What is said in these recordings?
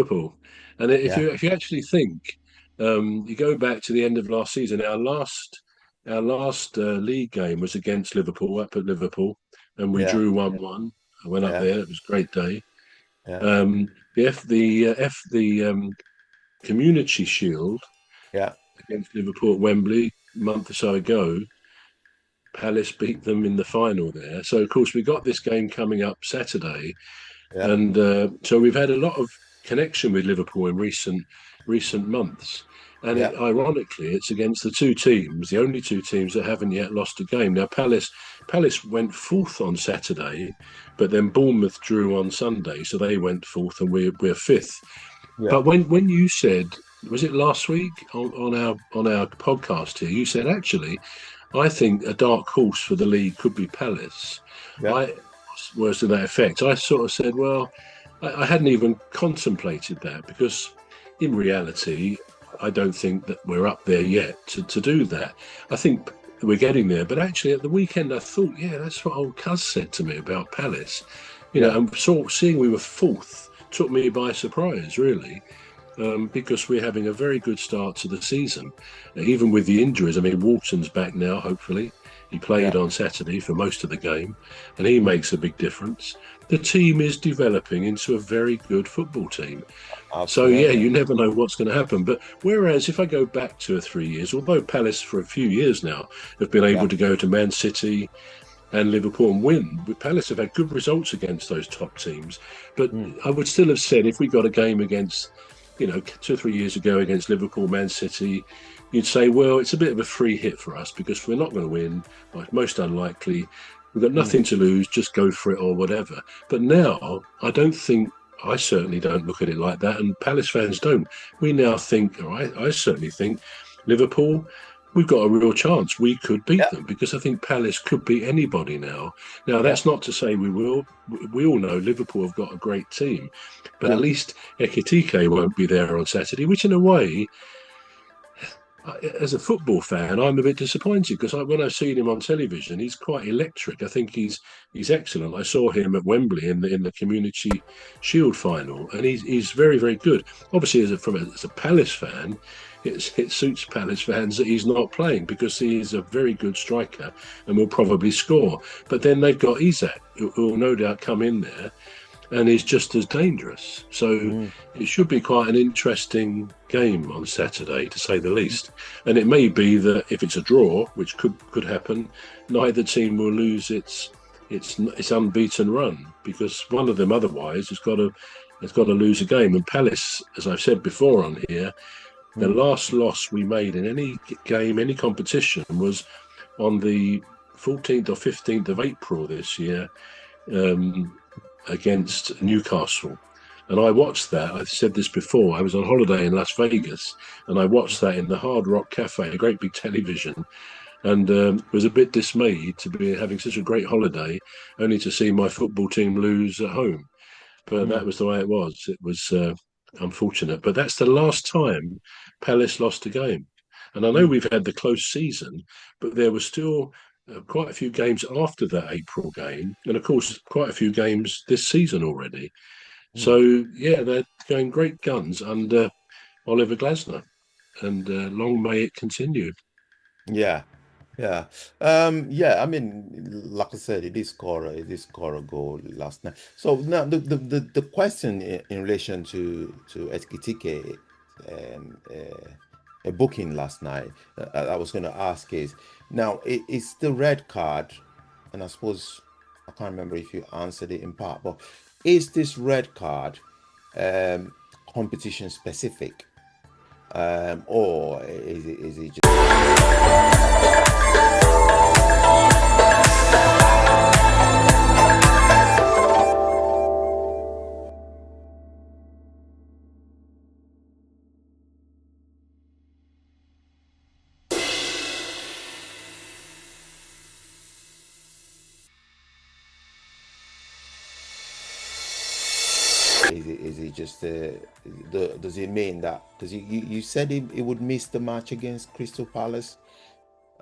Liverpool. And if Yeah, you actually think, you go back to the end of last season, our last league game was against Liverpool, up at Liverpool, and we yeah, drew 1-1. I went up yeah, there; it was a great day. yeah, The Community Shield yeah, against Liverpool at Wembley a month or so ago, Palace beat them in the final there. So of course we got this game coming up Saturday, yeah, and so we've had a lot of connection with Liverpool in recent months. And yeah, ironically, it's against the only two teams that haven't yet lost a game. Now, Palace went fourth on Saturday, but then Bournemouth drew on Sunday, so they went fourth, and we're fifth. yeah, But when you said, was it last week on our podcast here? You said actually, I think a dark horse for the league could be Palace. yeah, I words to that effect. I sort of said, well, I hadn't even contemplated that because in reality, I don't think that we're up there yet to do that. I think we're getting there. But actually, at the weekend, I thought, yeah, that's what old Cuz said to me about Palace. yeah, And seeing we were fourth took me by surprise, really. Because we're having a very good start to the season, even with the injuries. I mean, Walton's back now, hopefully. He yeah. played on Saturday for most of the game, and he Mm, makes a big difference. The team is developing into a very good football team. So, yeah, absolutely. you never know what's going to happen. But whereas if I go back 2 or 3 years, although Palace for a few years now have been Yeah, able to go to Man City and Liverpool and win, Palace have had good results against those top teams. But mm, I would still have said if we got a game against 2 or 3 years ago against Liverpool, Man City, you'd say, well, it's a bit of a free hit for us because we're not going to win, like most unlikely. We've got mm, nothing to lose, just go for it or whatever. But now, I certainly don't look at it like that, and Palace fans don't. We now think, or I certainly think, Liverpool, we've got a real chance. We could beat yeah, them because I think Palace could beat anybody now. Now, yeah, that's not to say we will. We all know Liverpool have got a great team, but at yeah, least Ekitike won't be there on Saturday, which in a way, as a football fan, I'm a bit disappointed because when I've seen him on television, he's quite electric. I think he's excellent. I saw him at Wembley in the Community Shield final, and he's very very good. Obviously, as a Palace fan, it suits Palace fans that he's not playing because he is a very good striker and will probably score. But then they've got Isak, who will no doubt come in there and is just as dangerous. So mm, it should be quite an interesting game on Saturday, to say the least. And it may be that if it's a draw, which could happen, neither team will lose its unbeaten run because one of them otherwise has got to lose a game. And Palace, as I've said before on here, the mm. last loss we made in any game, any competition, was on the 14th or 15th of April this year. Against Newcastle. And I watched that. I've said this before. I was on holiday in Las Vegas and I watched that in the Hard Rock Cafe, a great big television, and was a bit dismayed to be having such a great holiday only to see my football team lose at home. But that Mm. was the way it was. It was unfortunate. But that's the last time Palace lost a game. And I know Mm. we've had the close season, but there were still quite a few games after that April game, and of course, quite a few games this season already. Mm. So yeah, they're going great guns under Oliver Glasner, and long may it continue. Yeah, yeah. Yeah, I mean, like I said, it did score a goal last night. So now the question in relation to Ekitike a booking last night I was going to ask is now it's the red card, and I suppose I can't remember if you answered it in part, but is this red card um competition specific, or is it is it just does it mean that because you said it would miss the match against Crystal Palace?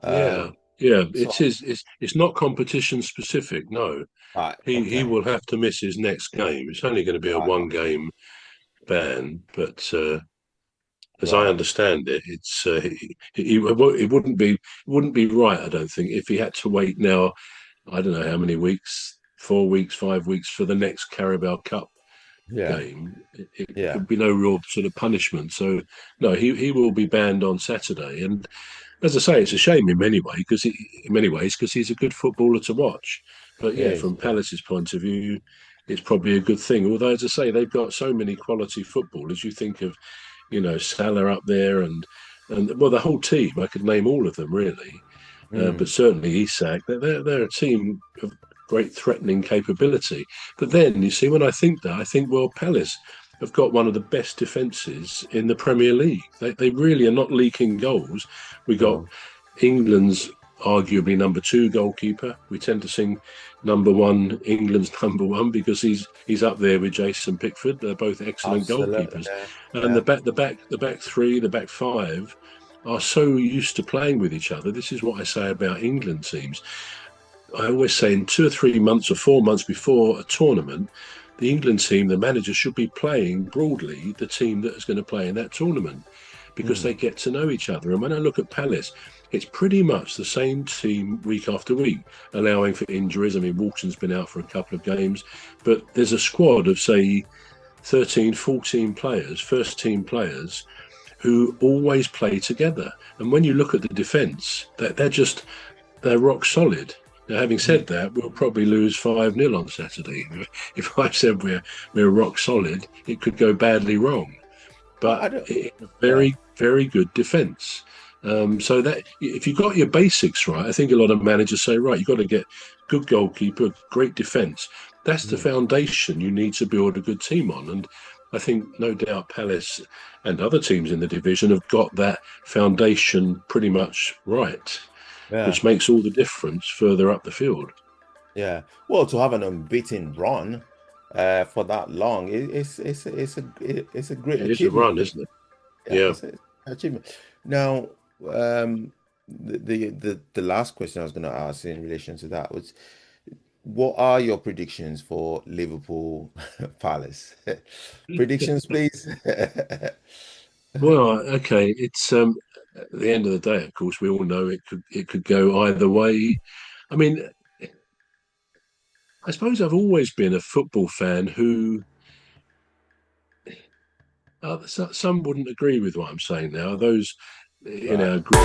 Yeah, Um, yeah. so It's not competition specific. No, right, he okay, will have to miss his next game. It's only going to be a right, one okay, game ban, but as I Right. understand it, it wouldn't be right. I don't think if he had to wait now. I don't know how many weeks, 4 weeks, 5 weeks for the next Carabao Cup Yeah. game. It Yeah. would be no real sort of punishment. So no, he will be banned on Saturday. And as I say, it's a shame in many ways because he's a good footballer to watch. But It yeah, is. from Yeah. Palace's point of view, it's probably a good thing. Although, as I say, they've got so many quality footballers. You think of Salah up there, and well, the whole team. I could name all of them really, but Mm. certainly Isak. They're a team of great threatening capability. But then you see, when I think that, I think well, Palace have got one of the best defences in the Premier League. They really are not leaking goals. We got No. England's arguably number two goalkeeper. We tend to sing number one, England's number one, because he's up there with Jason Pickford. They're both excellent Absolutely. goalkeepers, Yeah. and Yeah. the back three, the back five are so used to playing with each other. This is what I say about England teams. I always say in 2 or 3 months or 4 months before a tournament, the England team, the manager should be playing broadly the team that is going to play in that tournament because Mm. they get to know each other. And when I look at Palace, it's pretty much the same team week after week, allowing for injuries. I mean, Walton's been out for a couple of games, but there's a squad of, say, 13, 14 players, first team players, who always play together. And when you look at the defence, they're rock solid. Now, having Mm. said that, we'll probably lose 5-0 on Saturday. If I said we're rock solid, it could go badly wrong. I But don't. it's a Yeah. very, very good defence. So that if you got your basics right, I think a lot of managers say, right, you've got to get good goalkeeper, great defence. That's the Mm. foundation you need to build a good team on. And I think no doubt Palace and other teams in the division have got that foundation pretty much right, Yeah. which makes all the difference further up the field. Yeah. Well, to have an unbeaten run for that long, it's a great It is a achievement. run, isn't it? Yeah, Yeah. it's an achievement. Now, the last question I was going to ask in relation to that was, what are your predictions for Liverpool Palace? Predictions, please. Well, okay. It's at the end of the day, of course, we all know it could go either way. I mean, I suppose I've always been a football fan who some wouldn't agree with what I'm saying now. Those in Right. our group